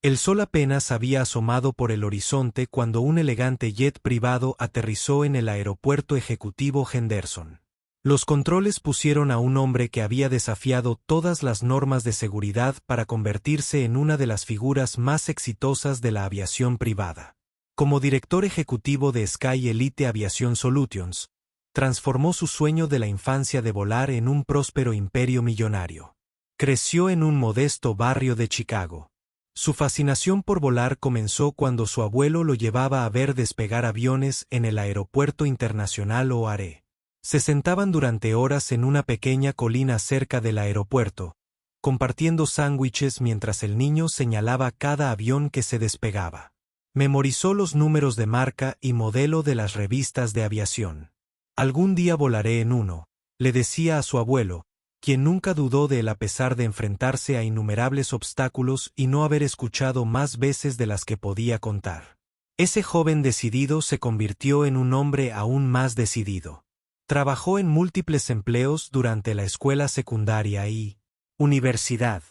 El sol apenas había asomado por el horizonte cuando un elegante jet privado aterrizó en el aeropuerto ejecutivo Henderson. Los controles pusieron a un hombre que había desafiado todas las normas de seguridad para convertirse en una de las figuras más exitosas de la aviación privada. Como director ejecutivo de Sky Elite Aviation Solutions, transformó su sueño de la infancia de volar en un próspero imperio millonario. Creció en un modesto barrio de Chicago. Su fascinación por volar comenzó cuando su abuelo lo llevaba a ver despegar aviones en el Aeropuerto Internacional O'Hare. Se sentaban durante horas en una pequeña colina cerca del aeropuerto, compartiendo sándwiches mientras el niño señalaba cada avión que se despegaba. Memorizó los números de marca y modelo de las revistas de aviación. Algún día volaré en uno, le decía a su abuelo, quien nunca dudó de él a pesar de enfrentarse a innumerables obstáculos y no haber escuchado más veces de las que podía contar. Ese joven decidido se convirtió en un hombre aún más decidido. Trabajó en múltiples empleos durante la escuela secundaria y universidad,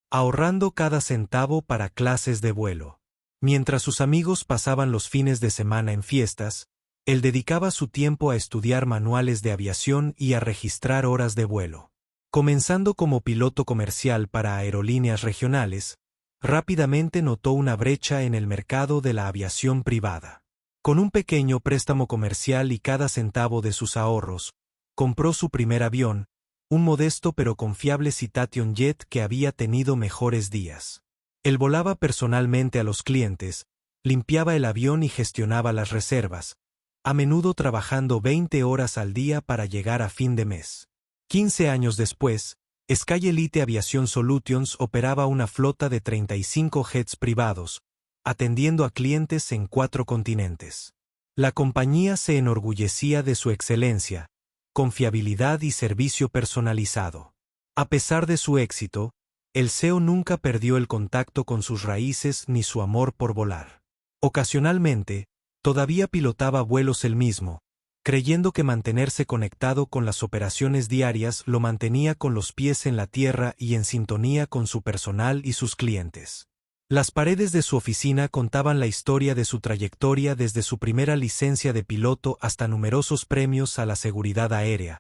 ahorrando cada centavo para clases de vuelo. Mientras sus amigos pasaban los fines de semana en fiestas, él dedicaba su tiempo a estudiar manuales de aviación y a registrar horas de vuelo. Comenzando como piloto comercial para aerolíneas regionales, rápidamente notó una brecha en el mercado de la aviación privada. Con un pequeño préstamo comercial y cada centavo de sus ahorros, compró su primer avión, un modesto pero confiable Citation Jet que había tenido mejores días. Él volaba personalmente a los clientes, limpiaba el avión y gestionaba las reservas, a menudo trabajando 20 horas al día para llegar a fin de mes. 15 años después, Sky Elite Aviation Solutions operaba una flota de 35 jets privados, atendiendo a clientes en 4 continentes. La compañía se enorgullecía de su excelencia, confiabilidad y servicio personalizado. A pesar de su éxito, el CEO nunca perdió el contacto con sus raíces ni su amor por volar. Ocasionalmente, todavía pilotaba vuelos él mismo, creyendo que mantenerse conectado con las operaciones diarias lo mantenía con los pies en la tierra y en sintonía con su personal y sus clientes. Las paredes de su oficina contaban la historia de su trayectoria desde su primera licencia de piloto hasta numerosos premios a la seguridad aérea,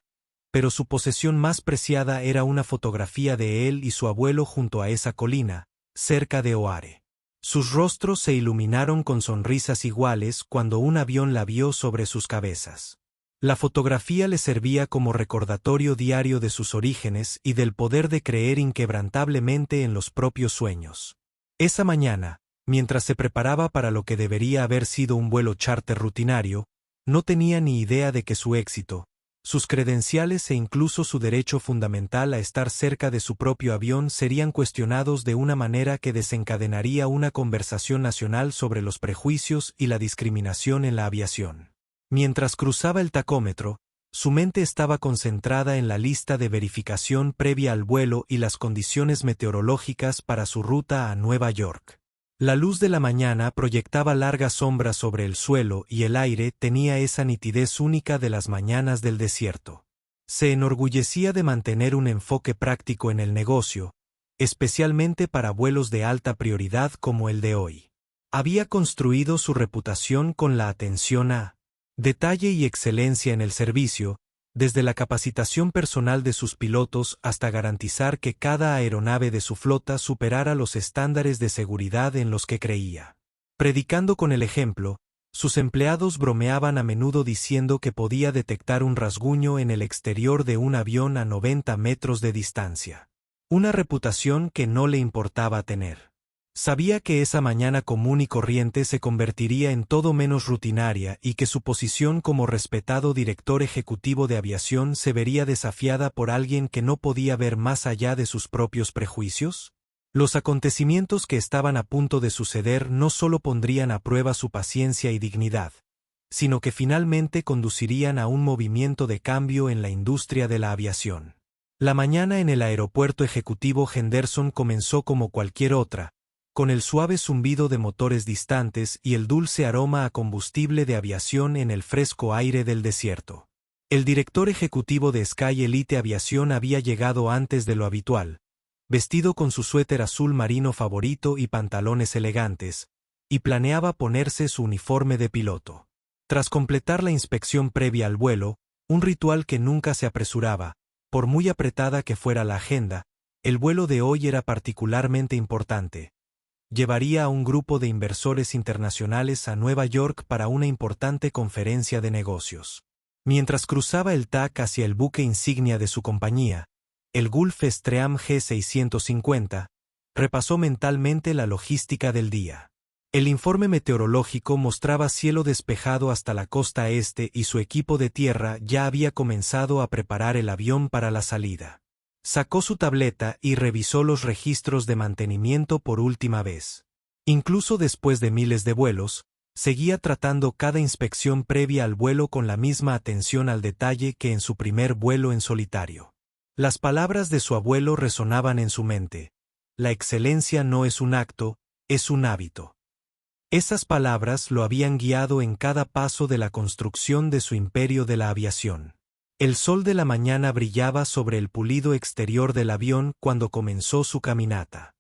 pero su posesión más preciada era una fotografía de él y su abuelo junto a esa colina, cerca de O'Hare. Sus rostros se iluminaron con sonrisas iguales cuando un avión la vio sobre sus cabezas. La fotografía le servía como recordatorio diario de sus orígenes y del poder de creer inquebrantablemente en los propios sueños. Esa mañana, mientras se preparaba para lo que debería haber sido un vuelo charter rutinario, no tenía ni idea de que su éxito, sus credenciales e incluso su derecho fundamental a estar cerca de su propio avión serían cuestionados de una manera que desencadenaría una conversación nacional sobre los prejuicios y la discriminación en la aviación. Mientras cruzaba el tacómetro, su mente estaba concentrada en la lista de verificación previa al vuelo y las condiciones meteorológicas para su ruta a Nueva York. La luz de la mañana proyectaba largas sombras sobre el suelo y el aire tenía esa nitidez única de las mañanas del desierto. Se enorgullecía de mantener un enfoque práctico en el negocio, especialmente para vuelos de alta prioridad como el de hoy. Había construido su reputación con la atención a detalle y excelencia en el servicio, desde la capacitación personal de sus pilotos hasta garantizar que cada aeronave de su flota superara los estándares de seguridad en los que creía. Predicando con el ejemplo, sus empleados bromeaban a menudo diciendo que podía detectar un rasguño en el exterior de un avión a 90 metros de distancia. Una reputación que no le importaba tener. Sabía que esa mañana común y corriente se convertiría en todo menos rutinaria y que su posición como respetado director ejecutivo de aviación se vería desafiada por alguien que no podía ver más allá de sus propios prejuicios. Los acontecimientos que estaban a punto de suceder no solo pondrían a prueba su paciencia y dignidad, sino que finalmente conducirían a un movimiento de cambio en la industria de la aviación. La mañana en el aeropuerto ejecutivo Henderson comenzó como cualquier otra, con el suave zumbido de motores distantes y el dulce aroma a combustible de aviación en el fresco aire del desierto. El director ejecutivo de Sky Elite Aviación había llegado antes de lo habitual, vestido con su suéter azul marino favorito y pantalones elegantes, y planeaba ponerse su uniforme de piloto. Tras completar la inspección previa al vuelo, un ritual que nunca se apresuraba, por muy apretada que fuera la agenda, el vuelo de hoy era particularmente importante. Llevaría a un grupo de inversores internacionales a Nueva York para una importante conferencia de negocios. Mientras cruzaba el TAC hacia el buque insignia de su compañía, el Gulfstream G650, repasó mentalmente la logística del día. El informe meteorológico mostraba cielo despejado hasta la costa este y su equipo de tierra ya había comenzado a preparar el avión para la salida. Sacó su tableta y revisó los registros de mantenimiento por última vez. Incluso después de miles de vuelos, seguía tratando cada inspección previa al vuelo con la misma atención al detalle que en su primer vuelo en solitario. Las palabras de su abuelo resonaban en su mente. La excelencia no es un acto, es un hábito. Esas palabras lo habían guiado en cada paso de la construcción de su imperio de la aviación. El sol de la mañana brillaba sobre el pulido exterior del avión cuando comenzó su caminata.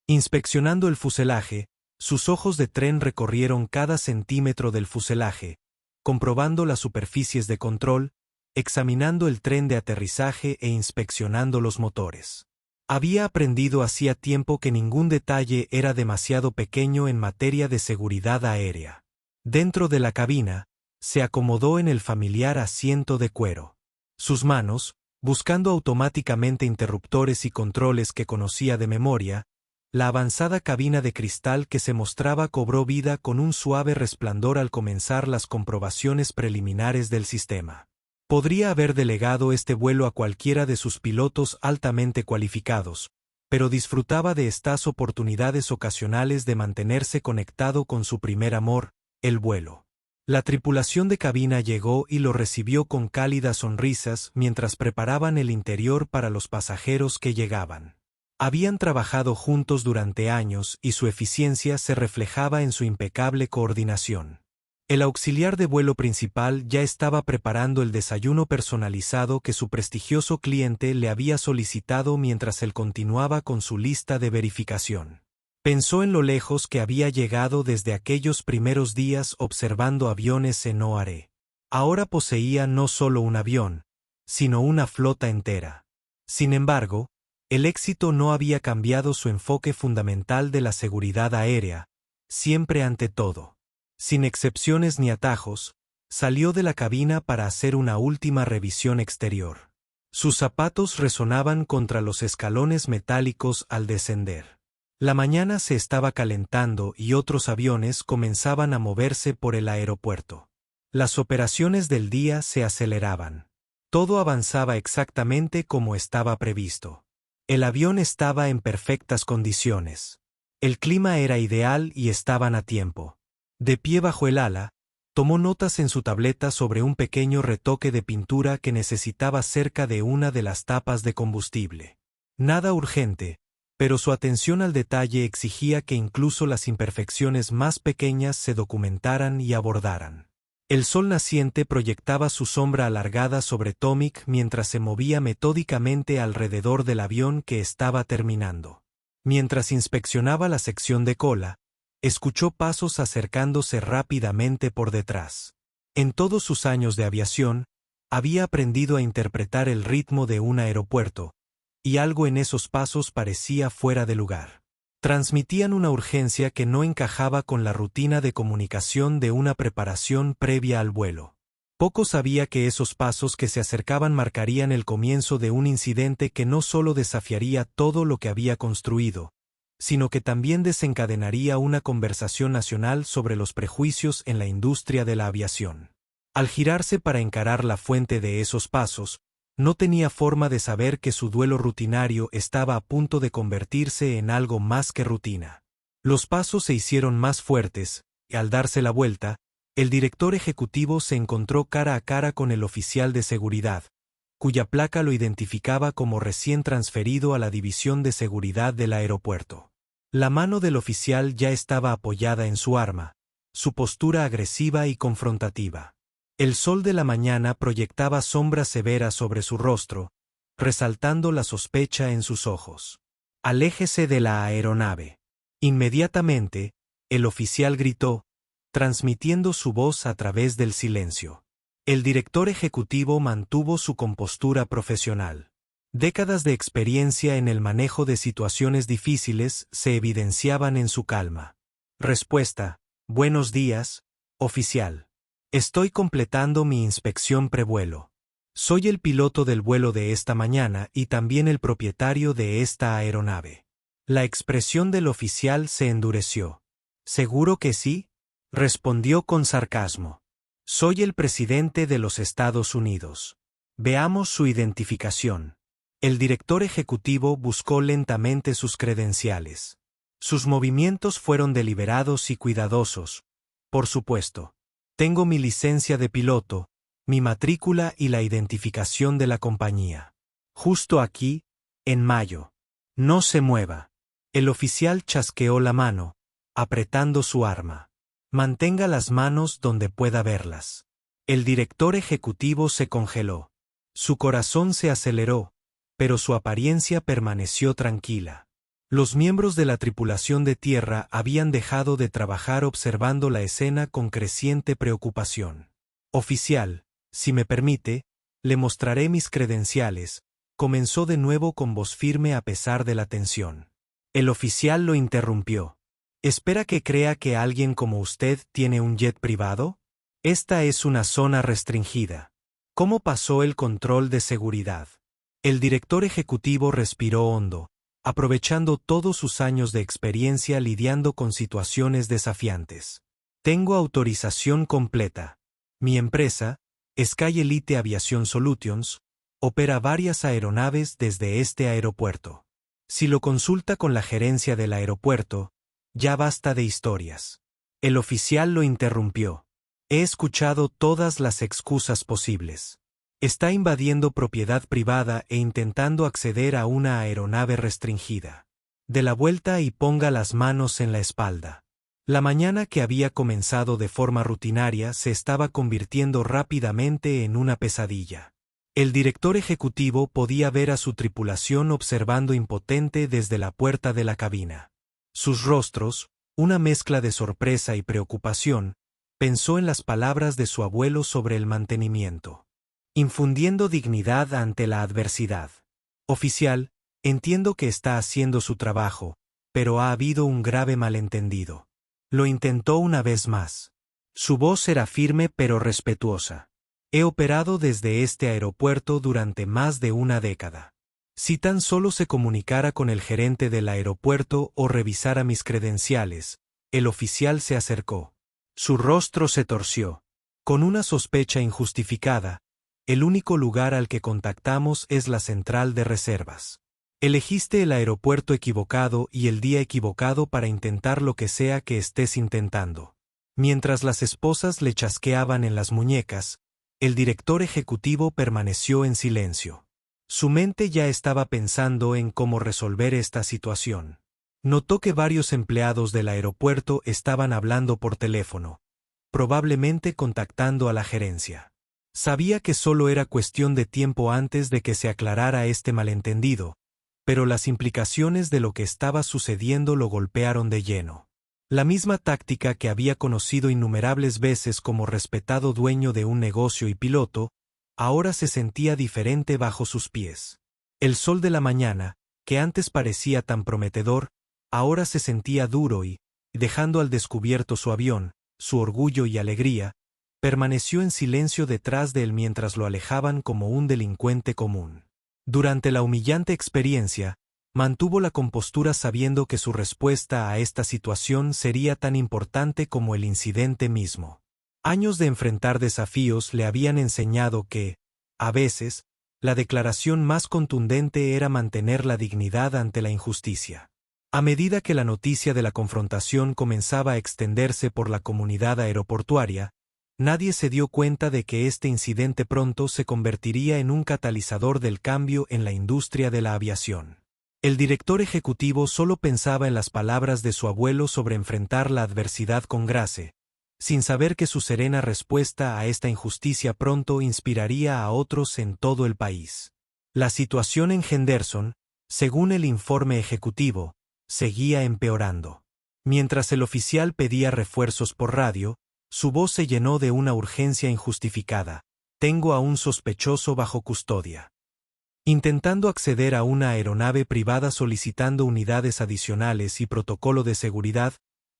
Inspeccionando el fuselaje, sus ojos de tren recorrieron cada centímetro del fuselaje, comprobando las superficies de control, examinando el tren de aterrizaje e inspeccionando los motores. Había aprendido hacía tiempo que ningún detalle era demasiado pequeño en materia de seguridad aérea. Dentro de la cabina, se acomodó en el familiar asiento de cuero. Sus manos, buscando automáticamente interruptores y controles que conocía de memoria, la avanzada cabina de cristal que se mostraba cobró vida con un suave resplandor al comenzar las comprobaciones preliminares del sistema. Podría haber delegado este vuelo a cualquiera de sus pilotos altamente cualificados, pero disfrutaba de estas oportunidades ocasionales de mantenerse conectado con su primer amor, el vuelo. La tripulación de cabina llegó y lo recibió con cálidas sonrisas mientras preparaban el interior para los pasajeros que llegaban. Habían trabajado juntos durante años y su eficiencia se reflejaba en su impecable coordinación. El auxiliar de vuelo principal ya estaba preparando el desayuno personalizado que su prestigioso cliente le había solicitado mientras él continuaba con su lista de verificación. Pensó en lo lejos que había llegado desde aquellos primeros días observando aviones en OARE. Ahora poseía no solo un avión, sino una flota entera. Sin embargo, el éxito no había cambiado su enfoque fundamental de la seguridad aérea, siempre ante todo. Sin excepciones ni atajos, salió de la cabina para hacer una última revisión exterior. Sus zapatos resonaban contra los escalones metálicos al descender. La mañana se estaba calentando y otros aviones comenzaban a moverse por el aeropuerto. Las operaciones del día se aceleraban. Todo avanzaba exactamente como estaba previsto. El avión estaba en perfectas condiciones. El clima era ideal y estaban a tiempo. De pie bajo el ala, tomó notas en su tableta sobre un pequeño retoque de pintura que necesitaba cerca de una de las tapas de combustible. Nada urgente, pero su atención al detalle exigía que incluso las imperfecciones más pequeñas se documentaran y abordaran. El sol naciente proyectaba su sombra alargada sobre Tomic mientras se movía metódicamente alrededor del avión que estaba terminando. Mientras inspeccionaba la sección de cola, escuchó pasos acercándose rápidamente por detrás. En todos sus años de aviación, había aprendido a interpretar el ritmo de un aeropuerto, y algo en esos pasos parecía fuera de lugar. Transmitían una urgencia que no encajaba con la rutina de comunicación de una preparación previa al vuelo. Poco sabía que esos pasos que se acercaban marcarían el comienzo de un incidente que no solo desafiaría todo lo que había construido, sino que también desencadenaría una conversación nacional sobre los prejuicios en la industria de la aviación. Al girarse para encarar la fuente de esos pasos, no tenía forma de saber que su duelo rutinario estaba a punto de convertirse en algo más que rutina. Los pasos se hicieron más fuertes, y al darse la vuelta, el director ejecutivo se encontró cara a cara con el oficial de seguridad, cuya placa lo identificaba como recién transferido a la división de seguridad del aeropuerto. La mano del oficial ya estaba apoyada en su arma, su postura agresiva y confrontativa. El sol de la mañana proyectaba sombras severas sobre su rostro, resaltando la sospecha en sus ojos. Aléjese de la aeronave. Inmediatamente, el oficial gritó, transmitiendo su voz a través del silencio. El director ejecutivo mantuvo su compostura profesional. Décadas de experiencia en el manejo de situaciones difíciles se evidenciaban en su calma. Respuesta: buenos días, oficial. Estoy completando mi inspección prevuelo. Soy el piloto del vuelo de esta mañana y también el propietario de esta aeronave. La expresión del oficial se endureció. ¿Seguro que sí?, respondió con sarcasmo. Soy el presidente de los Estados Unidos. Veamos su identificación. El director ejecutivo buscó lentamente sus credenciales. Sus movimientos fueron deliberados y cuidadosos. Por supuesto. Tengo mi licencia de piloto, mi matrícula y la identificación de la compañía. Justo aquí, en mayo. No se mueva. El oficial chasqueó la mano, apretando su arma. Mantenga las manos donde pueda verlas. El director ejecutivo se congeló. Su corazón se aceleró, pero su apariencia permaneció tranquila. Los miembros de la tripulación de tierra habían dejado de trabajar observando la escena con creciente preocupación. Oficial, si me permite, le mostraré mis credenciales, comenzó de nuevo con voz firme a pesar de la tensión. El oficial lo interrumpió. ¿Espera que crea que alguien como usted tiene un jet privado? Esta es una zona restringida. ¿Cómo pasó el control de seguridad? El director ejecutivo respiró hondo, aprovechando todos sus años de experiencia lidiando con situaciones desafiantes. Tengo autorización completa. Mi empresa, Sky Elite Aviation Solutions, opera varias aeronaves desde este aeropuerto. Si lo consulta con la gerencia del aeropuerto, ya basta de historias. El oficial lo interrumpió. He escuchado todas las excusas posibles. Está invadiendo propiedad privada e intentando acceder a una aeronave restringida. Dé la vuelta y ponga las manos en la espalda. La mañana que había comenzado de forma rutinaria se estaba convirtiendo rápidamente en una pesadilla. El director ejecutivo podía ver a su tripulación observando impotente desde la puerta de la cabina. Sus rostros, una mezcla de sorpresa y preocupación, pensó en las palabras de su abuelo sobre el mantenimiento. Infundiendo dignidad ante la adversidad. Oficial, entiendo que está haciendo su trabajo, pero ha habido un grave malentendido. Lo intentó una vez más. Su voz era firme pero respetuosa. He operado desde este aeropuerto durante más de una década. Si tan solo se comunicara con el gerente del aeropuerto o revisara mis credenciales, el oficial se acercó. Su rostro se torció. Con una sospecha injustificada, el único lugar al que contactamos es la central de reservas. Elegiste el aeropuerto equivocado y el día equivocado para intentar lo que sea que estés intentando. Mientras las esposas le chasqueaban en las muñecas, el director ejecutivo permaneció en silencio. Su mente ya estaba pensando en cómo resolver esta situación. Notó que varios empleados del aeropuerto estaban hablando por teléfono, probablemente contactando a la gerencia. Sabía que solo era cuestión de tiempo antes de que se aclarara este malentendido, pero las implicaciones de lo que estaba sucediendo lo golpearon de lleno. La misma táctica que había conocido innumerables veces como respetado dueño de un negocio y piloto, ahora se sentía diferente bajo sus pies. El sol de la mañana, que antes parecía tan prometedor, ahora se sentía duro y, dejando al descubierto su avión, su orgullo y alegría, permaneció en silencio detrás de él mientras lo alejaban como un delincuente común. Durante la humillante experiencia, mantuvo la compostura sabiendo que su respuesta a esta situación sería tan importante como el incidente mismo. Años de enfrentar desafíos le habían enseñado que, a veces, la declaración más contundente era mantener la dignidad ante la injusticia. A medida que la noticia de la confrontación comenzaba a extenderse por la comunidad aeroportuaria, nadie se dio cuenta de que este incidente pronto se convertiría en un catalizador del cambio en la industria de la aviación. El director ejecutivo solo pensaba en las palabras de su abuelo sobre enfrentar la adversidad con gracia, sin saber que su serena respuesta a esta injusticia pronto inspiraría a otros en todo el país. La situación en Henderson, Según el informe ejecutivo, seguía empeorando. Mientras el oficial pedía refuerzos por radio, su voz se llenó de una urgencia injustificada. Tengo a un sospechoso bajo custodia. Intentando acceder a una aeronave privada solicitando unidades adicionales y protocolo de seguridad,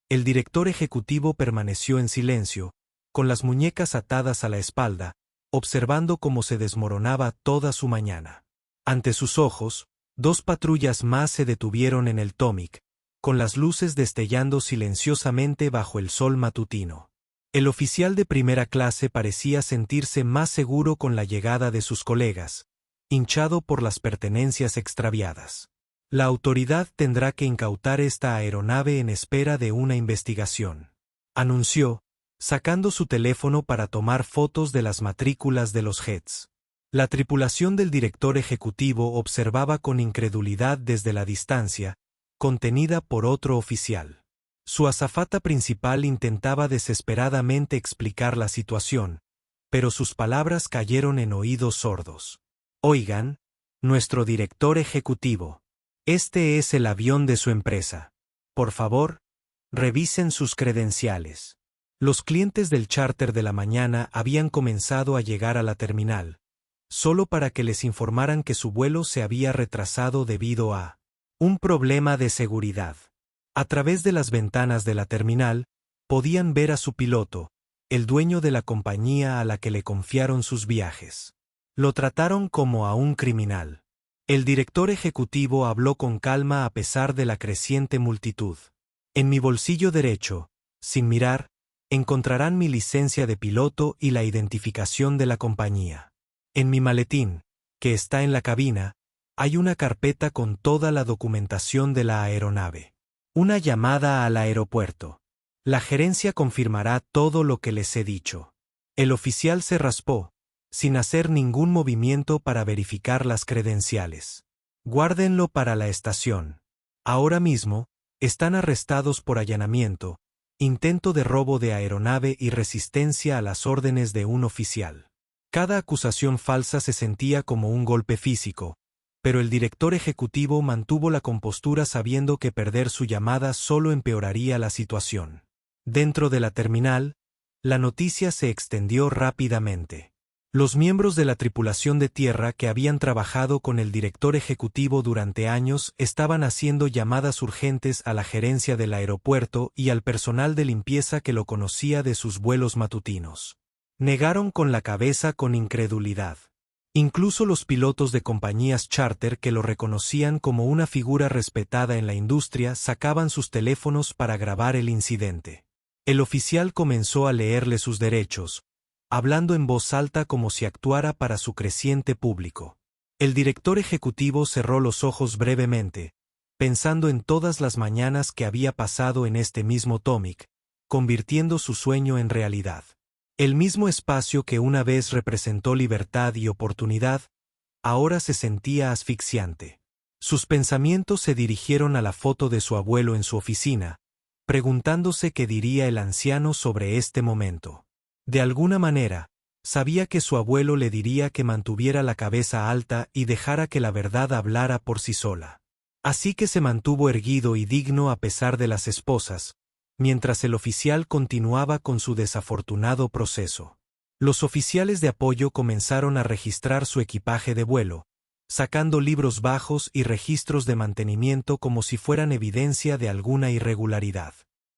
el director ejecutivo permaneció en silencio, con las muñecas atadas a la espalda, observando cómo se desmoronaba toda su mañana. Ante sus ojos, 2 patrullas más se detuvieron en el Tomic, con las luces destellando silenciosamente bajo el sol matutino. El oficial de primera clase parecía sentirse más seguro con la llegada de sus colegas, hinchado por las pertenencias extraviadas. La autoridad tendrá que incautar esta aeronave en espera de una investigación, anunció, sacando su teléfono para tomar fotos de las matrículas de los jets. La tripulación del director ejecutivo observaba con incredulidad desde la distancia, contenida por otro oficial. Su azafata principal intentaba desesperadamente explicar la situación, pero sus palabras cayeron en oídos sordos. Oigan, nuestro director ejecutivo. Este es el avión de su empresa. Por favor, revisen sus credenciales. Los clientes del charter de la mañana habían comenzado a llegar a la terminal, solo para que les informaran que su vuelo se había retrasado debido a un problema de seguridad. A través de las ventanas de la terminal, podían ver a su piloto, el dueño de la compañía a la que le confiaron sus viajes. Lo trataron como a un criminal. El director ejecutivo habló con calma a pesar de la creciente multitud. En mi bolsillo derecho, sin mirar, encontrarán mi licencia de piloto y la identificación de la compañía. En mi maletín, que está en la cabina, hay una carpeta con toda la documentación de la aeronave. Una llamada al aeropuerto. La gerencia confirmará todo lo que les he dicho. El oficial se raspó, sin hacer ningún movimiento para verificar las credenciales. Guárdenlo para la estación. Ahora mismo, están arrestados por allanamiento, intento de robo de aeronave y resistencia a las órdenes de un oficial. Cada acusación falsa se sentía como un golpe físico, pero el director ejecutivo mantuvo la compostura sabiendo que perder su llamada solo empeoraría la situación. Dentro de la terminal, la noticia se extendió rápidamente. Los miembros de la tripulación de tierra que habían trabajado con el director ejecutivo durante años estaban haciendo llamadas urgentes a la gerencia del aeropuerto y al personal de limpieza que lo conocía de sus vuelos matutinos. Negaron con la cabeza con incredulidad. Incluso los pilotos de compañías charter que lo reconocían como una figura respetada en la industria sacaban sus teléfonos para grabar el incidente. El oficial comenzó a leerle sus derechos, hablando en voz alta como si actuara para su creciente público. El director ejecutivo cerró los ojos brevemente, pensando en todas las mañanas que había pasado en este mismo Tomic, convirtiendo su sueño en realidad. El mismo espacio que una vez representó libertad y oportunidad, ahora se sentía asfixiante. Sus pensamientos se dirigieron a la foto de su abuelo en su oficina, preguntándose qué diría el anciano sobre este momento. De alguna manera, sabía que su abuelo le diría que mantuviera la cabeza alta y dejara que la verdad hablara por sí sola. Así que se mantuvo erguido y digno a pesar de las esposas, mientras el oficial continuaba con su desafortunado proceso. Los oficiales de apoyo comenzaron a registrar su equipaje de vuelo, sacando libros bajos y registros de mantenimiento como si fueran evidencia de alguna irregularidad.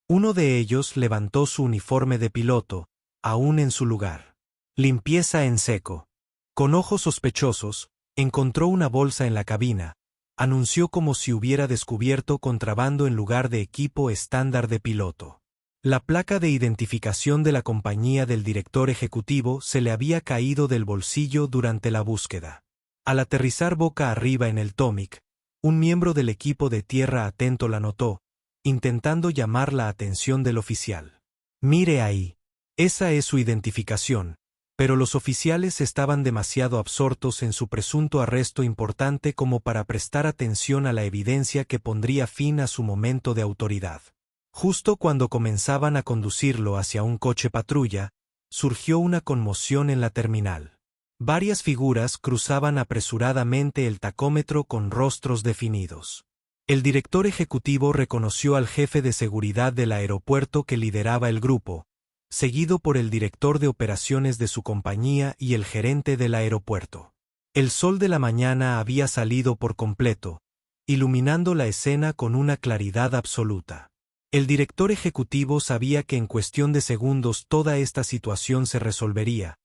Uno de ellos levantó su uniforme de piloto, aún en su lugar. Limpieza en seco. Con ojos sospechosos, encontró una bolsa en la cabina, anunció como si hubiera descubierto contrabando en lugar de equipo estándar de piloto. La placa de identificación de la compañía del director ejecutivo se le había caído del bolsillo durante la búsqueda. Al aterrizar boca arriba en el Tomic, un miembro del equipo de tierra atento la notó, intentando llamar la atención del oficial. Mire ahí. Esa es su identificación, pero los oficiales estaban demasiado absortos en su presunto arresto importante como para prestar atención a la evidencia que pondría fin a su momento de autoridad. Justo cuando comenzaban a conducirlo hacia un coche patrulla, surgió una conmoción en la terminal. Varias figuras cruzaban apresuradamente el tacómetro con rostros definidos. El director ejecutivo reconoció al jefe de seguridad del aeropuerto que lideraba el grupo, seguido por el director de operaciones de su compañía y el gerente del aeropuerto. El sol de la mañana había salido por completo, iluminando la escena con una claridad absoluta. El director ejecutivo sabía que en cuestión de segundos toda esta situación se resolvería,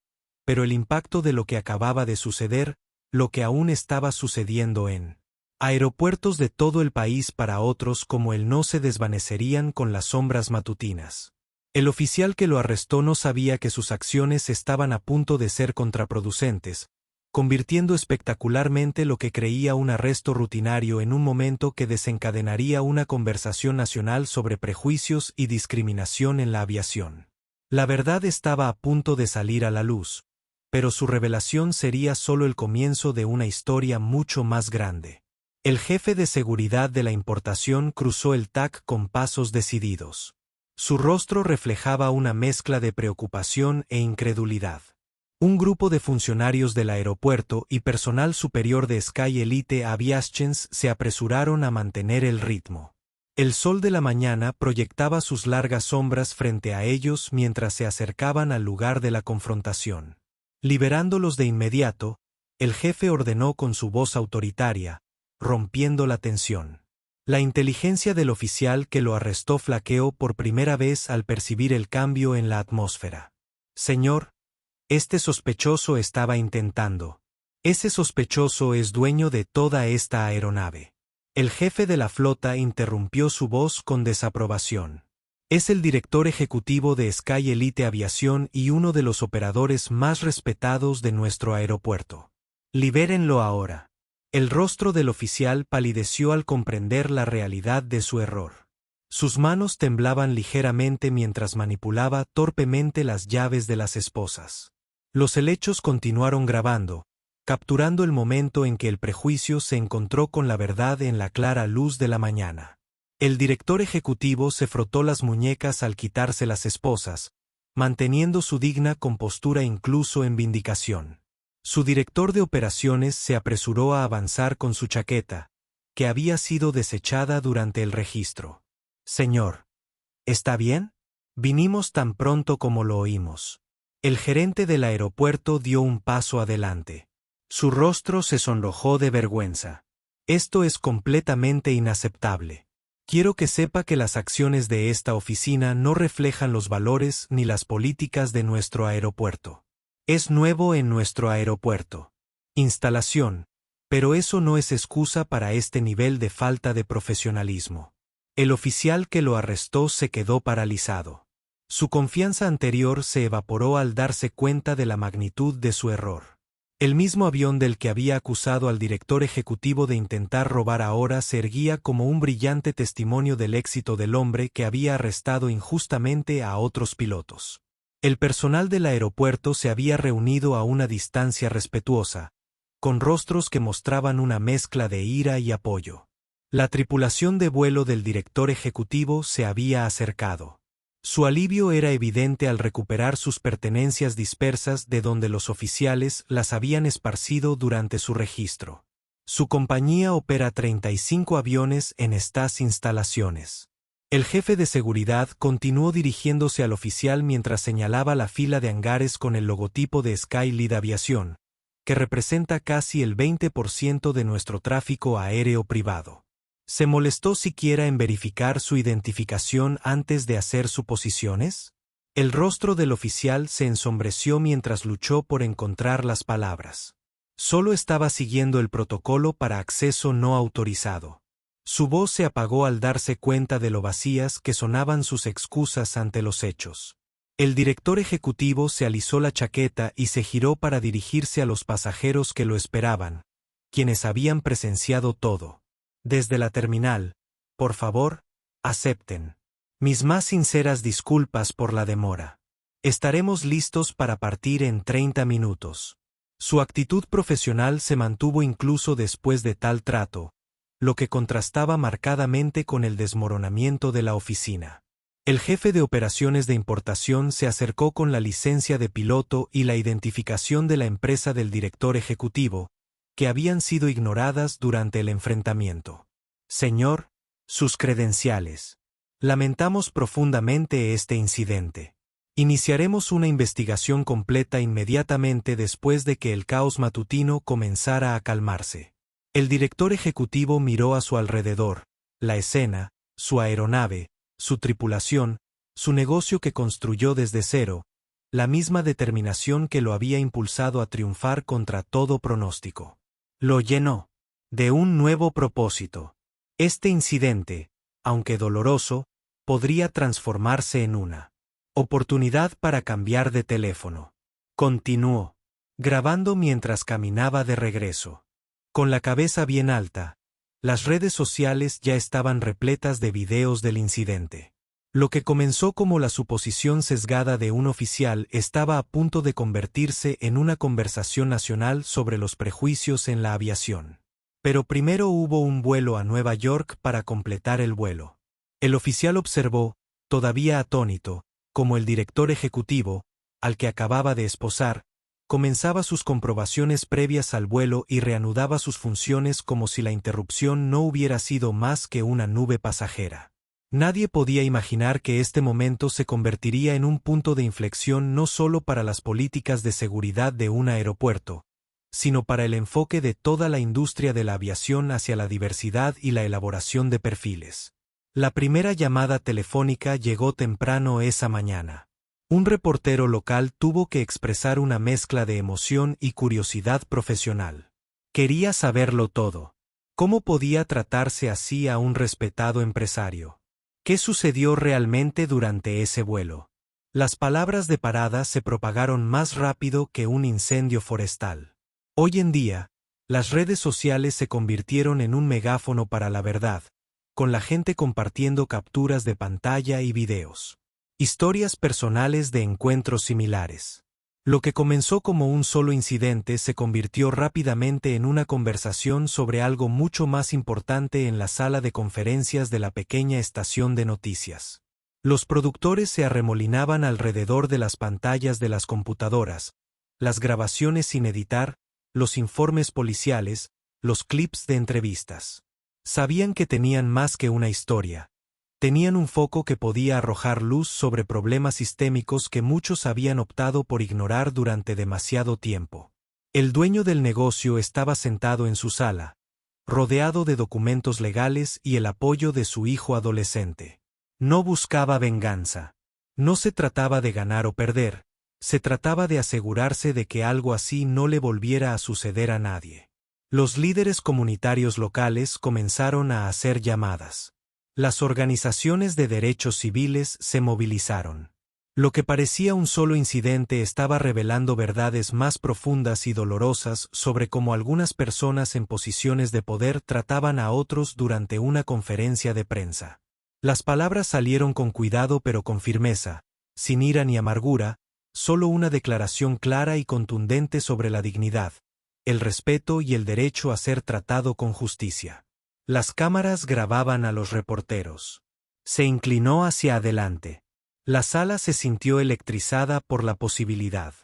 pero el impacto de lo que acababa de suceder, lo que aún estaba sucediendo en aeropuertos de todo el país para otros como él no se desvanecerían con las sombras matutinas. El oficial que lo arrestó no sabía que sus acciones estaban a punto de ser contraproducentes, convirtiendo espectacularmente lo que creía un arresto rutinario en un momento que desencadenaría una conversación nacional sobre prejuicios y discriminación en la aviación. La verdad estaba a punto de salir a la luz, pero su revelación sería solo el comienzo de una historia mucho más grande. El jefe de seguridad de la importación cruzó el TAC con pasos decididos. Su rostro reflejaba una mezcla de preocupación e incredulidad. Un grupo de funcionarios del aeropuerto y personal superior de Sky Elite Aviations se apresuraron a mantener el ritmo. El sol de la mañana proyectaba sus largas sombras frente a ellos mientras se acercaban al lugar de la confrontación. Liberándolos de inmediato, el jefe ordenó con su voz autoritaria, rompiendo la tensión. La inteligencia del oficial que lo arrestó flaqueó por primera vez al percibir el cambio en la atmósfera. Señor, este sospechoso estaba intentando. Ese sospechoso es dueño de toda esta aeronave. El jefe de la flota interrumpió su voz con desaprobación. Es el director ejecutivo de Sky Elite Aviación y uno de los operadores más respetados de nuestro aeropuerto. Libérenlo ahora. El rostro del oficial palideció al comprender la realidad de su error. Sus manos temblaban ligeramente mientras manipulaba torpemente las llaves de las esposas. Los helechos continuaron grabando, capturando el momento en que el prejuicio se encontró con la verdad en la clara luz de la mañana. El director ejecutivo se frotó las muñecas al quitarse las esposas, manteniendo su digna compostura incluso en vindicación. Su director de operaciones se apresuró a avanzar con su chaqueta, que había sido desechada durante el registro. Señor, ¿está bien? Vinimos tan pronto como lo oímos. El gerente del aeropuerto dio un paso adelante. Su rostro se sonrojó de vergüenza. Esto es completamente inaceptable. Quiero que sepa que las acciones de esta oficina no reflejan los valores ni las políticas de nuestro aeropuerto. Es nuevo en nuestro aeropuerto. Instalación, pero eso no es excusa para este nivel de falta de profesionalismo. El oficial que lo arrestó se quedó paralizado. Su confianza anterior se evaporó al darse cuenta de la magnitud de su error. El mismo avión del que había acusado al director ejecutivo de intentar robar ahora se erguía como un brillante testimonio del éxito del hombre que había arrestado injustamente a otros pilotos. El personal del aeropuerto se había reunido a una distancia respetuosa, con rostros que mostraban una mezcla de ira y apoyo. La tripulación de vuelo del director ejecutivo se había acercado. Su alivio era evidente al recuperar sus pertenencias dispersas de donde los oficiales las habían esparcido durante su registro. Su compañía opera 35 aviones en estas instalaciones. El jefe de seguridad continuó dirigiéndose al oficial mientras señalaba la fila de hangares con el logotipo de Sky Elite Aviación, que representa casi el 20% de nuestro tráfico aéreo privado. ¿Se molestó siquiera en verificar su identificación antes de hacer suposiciones? El rostro del oficial se ensombreció mientras luchó por encontrar las palabras. Solo estaba siguiendo el protocolo para acceso no autorizado. Su voz se apagó al darse cuenta de lo vacías que sonaban sus excusas ante los hechos. El director ejecutivo se alisó la chaqueta y se giró para dirigirse a los pasajeros que lo esperaban, quienes habían presenciado todo. Desde la terminal, por favor, acepten. Mis más sinceras disculpas por la demora. Estaremos listos para partir en 30 minutos. Su actitud profesional se mantuvo incluso después de tal trato, lo que contrastaba marcadamente con el desmoronamiento de la oficina. El jefe de operaciones de importación se acercó con la licencia de piloto y la identificación de la empresa del director ejecutivo, que habían sido ignoradas durante el enfrentamiento. Señor, sus credenciales. Lamentamos profundamente este incidente. Iniciaremos una investigación completa inmediatamente después de que el caos matutino comenzara a calmarse. El director ejecutivo miró a su alrededor, la escena, su aeronave, su tripulación, su negocio que construyó desde cero, la misma determinación que lo había impulsado a triunfar contra todo pronóstico. Lo llenó de un nuevo propósito. Este incidente, aunque doloroso, podría transformarse en una oportunidad para cambiar de teléfono. Continuó, grabando mientras caminaba de regreso. Con la cabeza bien alta, las redes sociales ya estaban repletas de videos del incidente. Lo que comenzó como la suposición sesgada de un oficial estaba a punto de convertirse en una conversación nacional sobre los prejuicios en la aviación. Pero primero hubo un vuelo a Nueva York para completar el vuelo. El oficial observó, todavía atónito, como el director ejecutivo, al que acababa de esposar, comenzaba sus comprobaciones previas al vuelo y reanudaba sus funciones como si la interrupción no hubiera sido más que una nube pasajera. Nadie podía imaginar que este momento se convertiría en un punto de inflexión no solo para las políticas de seguridad de un aeropuerto, sino para el enfoque de toda la industria de la aviación hacia la diversidad y la elaboración de perfiles. La primera llamada telefónica llegó temprano esa mañana. Un reportero local tuvo que expresar una mezcla de emoción y curiosidad profesional. Quería saberlo todo. ¿Cómo podía tratarse así a un respetado empresario? ¿Qué sucedió realmente durante ese vuelo? Las palabras de parada se propagaron más rápido que un incendio forestal. Hoy en día, las redes sociales se convirtieron en un megáfono para la verdad, con la gente compartiendo capturas de pantalla y videos. Historias personales de encuentros similares. Lo que comenzó como un solo incidente se convirtió rápidamente en una conversación sobre algo mucho más importante en la sala de conferencias de la pequeña estación de noticias. Los productores se arremolinaban alrededor de las pantallas de las computadoras, las grabaciones sin editar, los informes policiales, los clips de entrevistas. Sabían que tenían más que una historia. Tenían un foco que podía arrojar luz sobre problemas sistémicos que muchos habían optado por ignorar durante demasiado tiempo. El dueño del negocio estaba sentado en su sala, rodeado de documentos legales y el apoyo de su hijo adolescente. No buscaba venganza. No se trataba de ganar o perder, se trataba de asegurarse de que algo así no le volviera a suceder a nadie. Los líderes comunitarios locales comenzaron a hacer llamadas. Las organizaciones de derechos civiles se movilizaron. Lo que parecía un solo incidente estaba revelando verdades más profundas y dolorosas sobre cómo algunas personas en posiciones de poder trataban a otros durante una conferencia de prensa. Las palabras salieron con cuidado pero con firmeza, sin ira ni amargura, solo una declaración clara y contundente sobre la dignidad, el respeto y el derecho a ser tratado con justicia. Las cámaras grababan a los reporteros. Se inclinó hacia adelante. La sala se sintió electrizada por la posibilidad.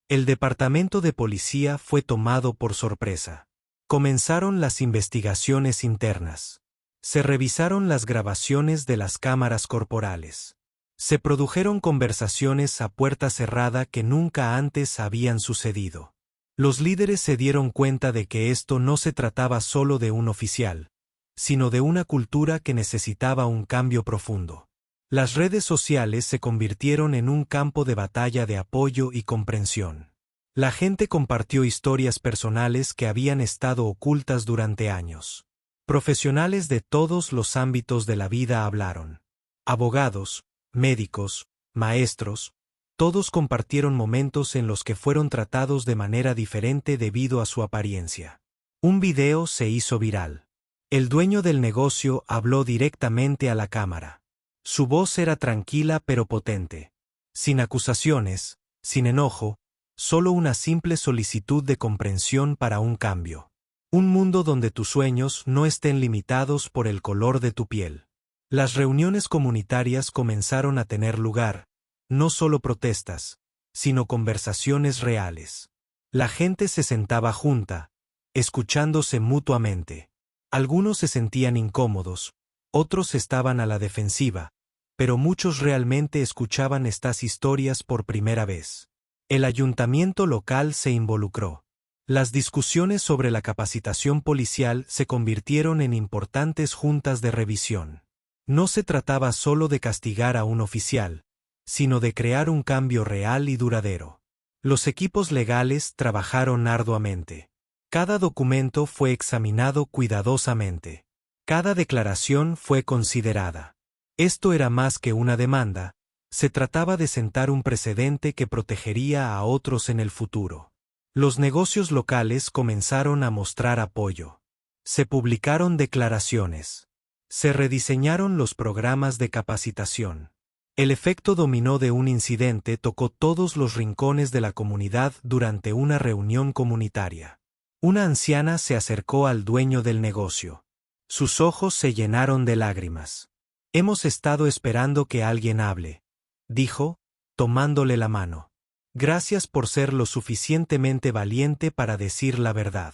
El departamento de policía fue tomado por sorpresa. Comenzaron las investigaciones internas. Se revisaron las grabaciones de las cámaras corporales. Se produjeron conversaciones a puerta cerrada que nunca antes habían sucedido. Los líderes se dieron cuenta de que esto no se trataba solo de un oficial, sino de una cultura que necesitaba un cambio profundo. Las redes sociales se convirtieron en un campo de batalla de apoyo y comprensión. La gente compartió historias personales que habían estado ocultas durante años. Profesionales de todos los ámbitos de la vida hablaron. Abogados, médicos, maestros, todos compartieron momentos en los que fueron tratados de manera diferente debido a su apariencia. Un video se hizo viral. El dueño del negocio habló directamente a la cámara. Su voz era tranquila pero potente. Sin acusaciones, sin enojo, solo una simple solicitud de comprensión para un cambio. Un mundo donde tus sueños no estén limitados por el color de tu piel. Las reuniones comunitarias comenzaron a tener lugar, no solo protestas, sino conversaciones reales. La gente se sentaba junta, escuchándose mutuamente. Algunos se sentían incómodos, otros estaban a la defensiva, pero muchos realmente escuchaban estas historias por primera vez. El ayuntamiento local se involucró. Las discusiones sobre la capacitación policial se convirtieron en importantes juntas de revisión. No se trataba solo de castigar a un oficial, sino de crear un cambio real y duradero. Los equipos legales trabajaron arduamente. Cada documento fue examinado cuidadosamente. Cada declaración fue considerada. Esto era más que una demanda, se trataba de sentar un precedente que protegería a otros en el futuro. Los negocios locales comenzaron a mostrar apoyo. Se publicaron declaraciones. Se rediseñaron los programas de capacitación. El efecto dominó de un incidente tocó todos los rincones de la comunidad durante una reunión comunitaria. Una anciana se acercó al dueño del negocio. Sus ojos se llenaron de lágrimas. «Hemos estado esperando que alguien hable», dijo, tomándole la mano. «Gracias por ser lo suficientemente valiente para decir la verdad».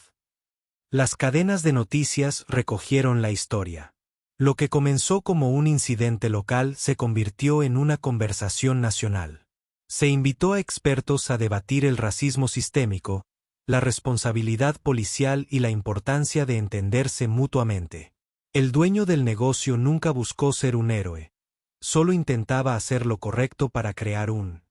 Las cadenas de noticias recogieron la historia. Lo que comenzó como un incidente local se convirtió en una conversación nacional. Se invitó a expertos a debatir el racismo sistémico, la responsabilidad policial y la importancia de entenderse mutuamente. El dueño del negocio nunca buscó ser un héroe. Solo intentaba hacer lo correcto para crear un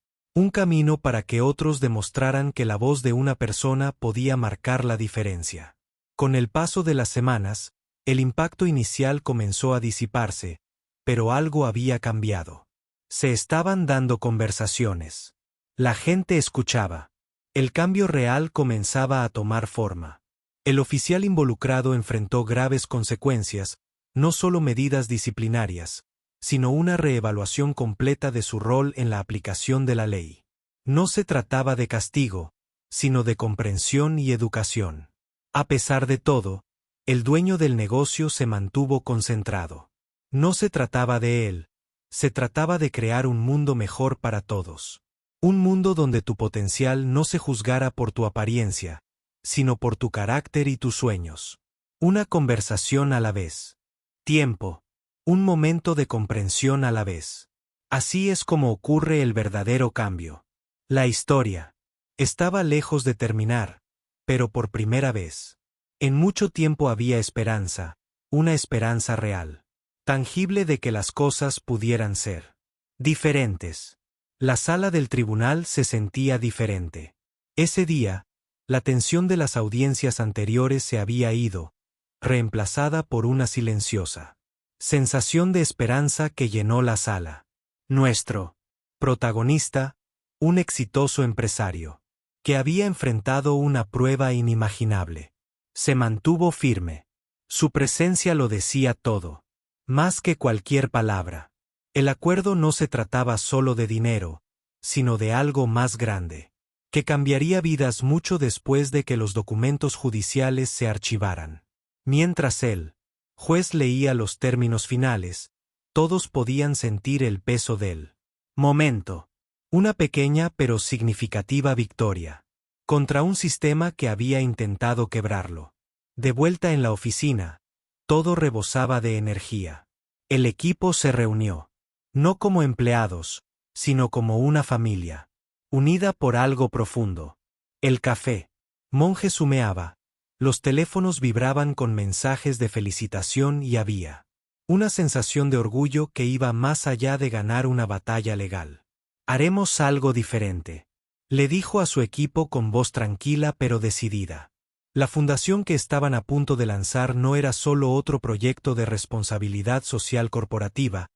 camino para que otros demostraran que la voz de una persona podía marcar la diferencia. Con el paso de las semanas, el impacto inicial comenzó a disiparse, pero algo había cambiado. Se estaban dando conversaciones. La gente escuchaba. El cambio real comenzaba a tomar forma. El oficial involucrado enfrentó graves consecuencias, no solo medidas disciplinarias, sino una reevaluación completa de su rol en la aplicación de la ley. No se trataba de castigo, sino de comprensión y educación. A pesar de todo, el dueño del negocio se mantuvo concentrado. No se trataba de él, se trataba de crear un mundo mejor para todos. Un mundo donde tu potencial no se juzgara por tu apariencia, sino por tu carácter y tus sueños. Una conversación a la vez. Tiempo. Un momento de comprensión a la vez. Así es como ocurre el verdadero cambio. La historia estaba lejos de terminar, pero por primera vez. En mucho tiempo había esperanza, una esperanza real, tangible de que las cosas pudieran ser diferentes. La sala del tribunal se sentía diferente. Ese día, la tensión de las audiencias anteriores se había ido, reemplazada por una silenciosa sensación de esperanza que llenó la sala. Nuestro protagonista, un exitoso empresario, que había enfrentado una prueba inimaginable. Se mantuvo firme. Su presencia lo decía todo. Más que cualquier palabra. El acuerdo no se trataba solo de dinero, sino de algo más grande, que cambiaría vidas mucho después de que los documentos judiciales se archivaran. Mientras el juez leía los términos finales, todos podían sentir el peso del momento. Una pequeña pero significativa victoria. Contra un sistema que había intentado quebrarlo. De vuelta en la oficina, todo rebosaba de energía. El equipo se reunió. No como empleados, sino como una familia. Unida por algo profundo. El café. Monje humeaba. Los teléfonos vibraban con mensajes de felicitación y había una sensación de orgullo que iba más allá de ganar una batalla legal. Haremos algo diferente, le dijo a su equipo con voz tranquila pero decidida. La fundación que estaban a punto de lanzar no era solo otro proyecto de responsabilidad social corporativa,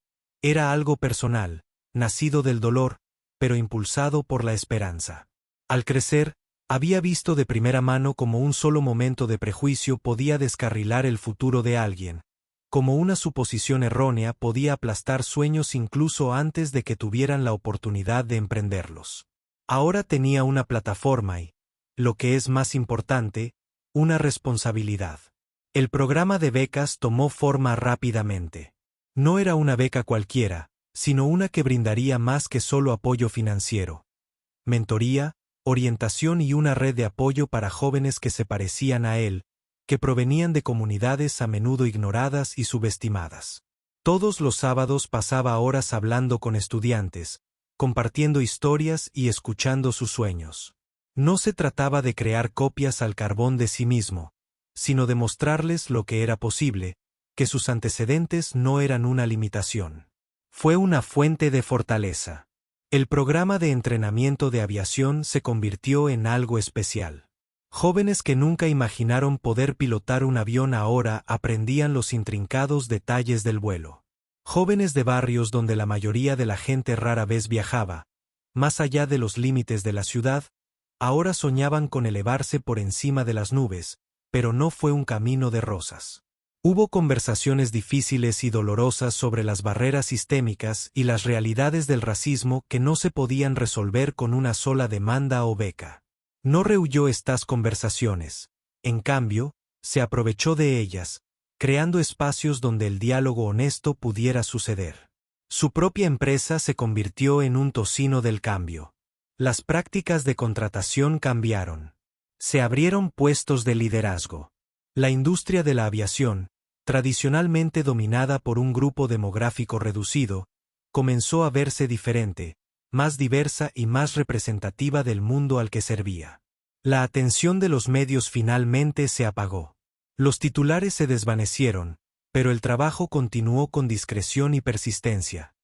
era algo personal, nacido del dolor, pero impulsado por la esperanza. Al crecer, había visto de primera mano cómo un solo momento de prejuicio podía descarrilar el futuro de alguien, como una suposición errónea podía aplastar sueños incluso antes de que tuvieran la oportunidad de emprenderlos. Ahora tenía una plataforma y, lo que es más importante, una responsabilidad. El programa de becas tomó forma rápidamente. No era una beca cualquiera, sino una que brindaría más que solo apoyo financiero. Mentoría, orientación y una red de apoyo para jóvenes que se parecían a él, que provenían de comunidades a menudo ignoradas y subestimadas. Todos los sábados pasaba horas hablando con estudiantes, compartiendo historias y escuchando sus sueños. No se trataba de crear copias al carbón de sí mismo, sino de mostrarles lo que era posible, que sus antecedentes no eran una limitación. Fue una fuente de fortaleza. El programa de entrenamiento de aviación se convirtió en algo especial. Jóvenes que nunca imaginaron poder pilotar un avión ahora aprendían los intrincados detalles del vuelo. Jóvenes de barrios donde la mayoría de la gente rara vez viajaba, más allá de los límites de la ciudad, ahora soñaban con elevarse por encima de las nubes, pero no fue un camino de rosas. Hubo conversaciones difíciles y dolorosas sobre las barreras sistémicas y las realidades del racismo que no se podían resolver con una sola demanda o beca. No rehuyó estas conversaciones, en cambio, se aprovechó de ellas, creando espacios donde el diálogo honesto pudiera suceder. Su propia empresa se convirtió en un tocino del cambio. Las prácticas de contratación cambiaron. Se abrieron puestos de liderazgo. La industria de la aviación, tradicionalmente dominada por un grupo demográfico reducido, comenzó a verse diferente, más diversa y más representativa del mundo al que servía. La atención de los medios finalmente se apagó. Los titulares se desvanecieron, pero el trabajo continuó con discreción y persistencia.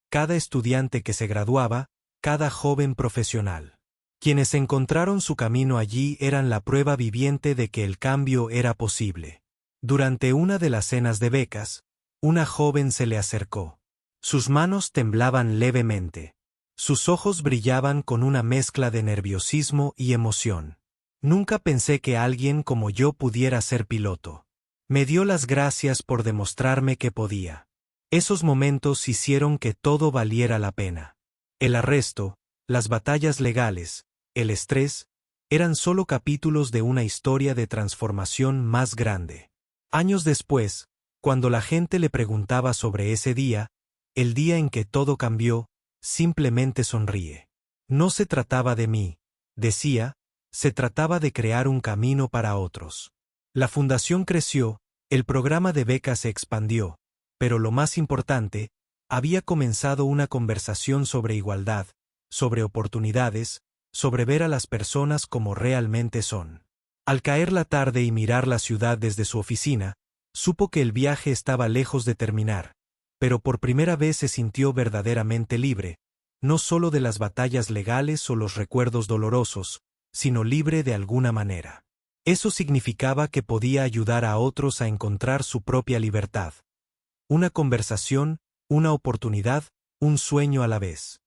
Cada estudiante que se graduaba, cada joven profesional. Quienes encontraron su camino allí eran la prueba viviente de que el cambio era posible. Durante una de las cenas de becas, una joven se le acercó. Sus manos temblaban levemente. Sus ojos brillaban con una mezcla de nerviosismo y emoción. Nunca pensé que alguien como yo pudiera ser piloto. Me dio las gracias por demostrarme que podía. Esos momentos hicieron que todo valiera la pena. El arresto, las batallas legales, el estrés, eran solo capítulos de una historia de transformación más grande. Años después, cuando la gente le preguntaba sobre ese día, el día en que todo cambió, simplemente sonríe. No se trataba de mí, decía, se trataba de crear un camino para otros. La fundación creció, el programa de becas se expandió, pero lo más importante, había comenzado una conversación sobre igualdad, sobre oportunidades, sobre ver a las personas como realmente son. Al caer la tarde y mirar la ciudad desde su oficina, supo que el viaje estaba lejos de terminar, pero por primera vez se sintió verdaderamente libre, no solo de las batallas legales o los recuerdos dolorosos, sino libre de alguna manera. Eso significaba que podía ayudar a otros a encontrar su propia libertad. Una conversación, una oportunidad, un sueño a la vez.